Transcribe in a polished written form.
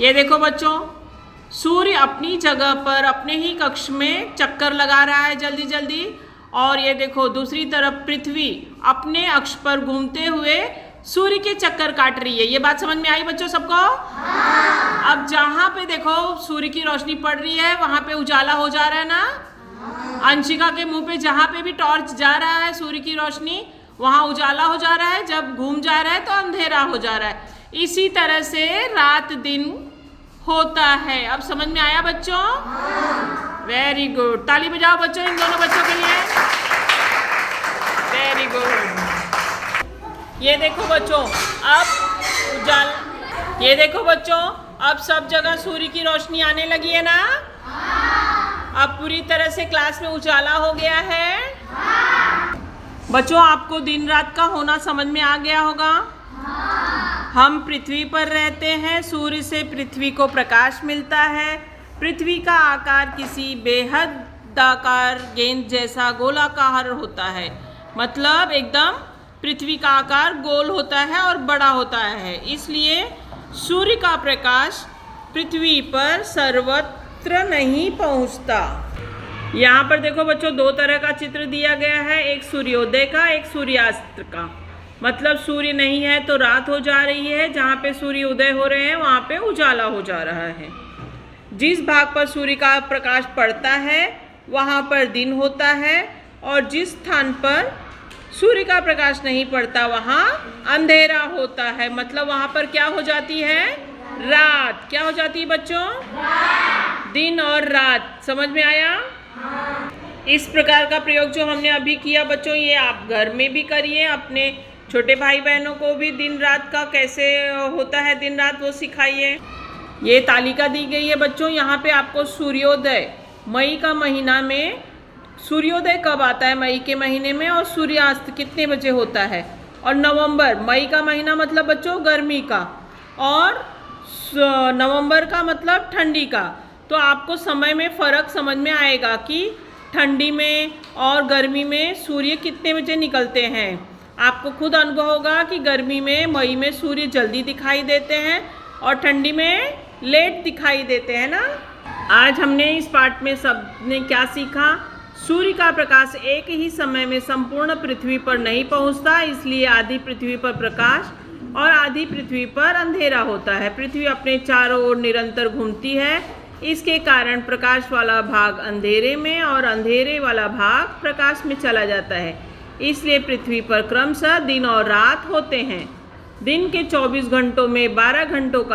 ये देखो बच्चों, सूर्य अपनी जगह पर अपने ही कक्ष में चक्कर लगा रहा है जल्दी जल्दी, और ये देखो दूसरी तरफ पृथ्वी अपने अक्ष पर घूमते हुए सूर्य के चक्कर काट रही है। ये बात समझ में आई बच्चों सबको? हाँ। अब जहाँ पे देखो सूर्य की रोशनी पड़ रही है वहां पे उजाला हो जा रहा है ना। हाँ। अंशिका के मुंह पे जहाँ पे भी टॉर्च जा रहा है सूर्य की रोशनी वहां उजाला हो जा रहा है, जब घूम जा रहा है तो अंधेरा हो जा रहा है। इसी तरह से रात दिन होता है। अब समझ में आया बच्चों? वेरी गुड, ताली बजाओ बच्चों इन दोनों बच्चों के लिए। Very good. ये देखो बच्चों, अब सब जगह सूर्य की रोशनी आने लगी है ना। अब पूरी तरह से क्लास में उजाला हो गया है। बच्चों आपको दिन रात का होना समझ में आ गया होगा। हम पृथ्वी पर रहते हैं, सूर्य से पृथ्वी को प्रकाश मिलता है। पृथ्वी का आकार किसी बेहदाकार गेंद जैसा गोलाकार होता है, मतलब एकदम पृथ्वी का आकार गोल होता है और बड़ा होता है। इसलिए सूर्य का प्रकाश पृथ्वी पर सर्वत्र नहीं पहुंचता। यहाँ पर देखो बच्चों, दो तरह का चित्र दिया गया है, एक सूर्योदय का, एक सूर्यास्त का। मतलब सूर्य नहीं है तो रात हो जा रही है, जहाँ पे सूर्य उदय हो रहे हैं वहाँ पे उजाला हो जा रहा है। जिस भाग पर सूर्य का प्रकाश पड़ता है वहाँ पर दिन होता है, और जिस स्थान पर सूर्य का प्रकाश नहीं पड़ता वहाँ अंधेरा होता है। मतलब वहाँ पर क्या हो जाती है? रात। क्या हो जाती है बच्चों? रात। दिन और रात। समझ में आया? इस प्रकार का प्रयोग जो हमने अभी किया बच्चों, ये आप घर में भी करिए। अपने छोटे भाई बहनों को भी दिन रात का कैसे होता है दिन रात वो सिखाइए। ये तालिका दी गई है बच्चों, यहाँ पे आपको सूर्योदय, मई का महीना में सूर्योदय कब आता है मई के महीने में, और सूर्यास्त कितने बजे होता है। और नवंबर, मई का महीना मतलब बच्चों गर्मी का, और नवंबर का मतलब ठंडी का। तो आपको समय में फ़र्क समझ में आएगा कि ठंडी में और गर्मी में सूर्य कितने बजे निकलते हैं। आपको खुद अनुभव होगा कि गर्मी में मई में सूर्य जल्दी दिखाई देते हैं और ठंडी में लेट दिखाई देते हैं ना। आज हमने इस पाठ में सबने क्या सीखा? सूर्य का प्रकाश एक ही समय में संपूर्ण पृथ्वी पर नहीं पहुंचता, इसलिए आधी पृथ्वी पर प्रकाश और आधी पृथ्वी पर अंधेरा होता है। पृथ्वी अपने चारों ओर निरंतर घूमती है, इसके कारण प्रकाश वाला भाग अंधेरे में और अंधेरे वाला भाग प्रकाश में चला जाता है। इसलिए पृथ्वी पर क्रमशः दिन और रात होते हैं। दिन के 24 घंटों में 12 घंटों का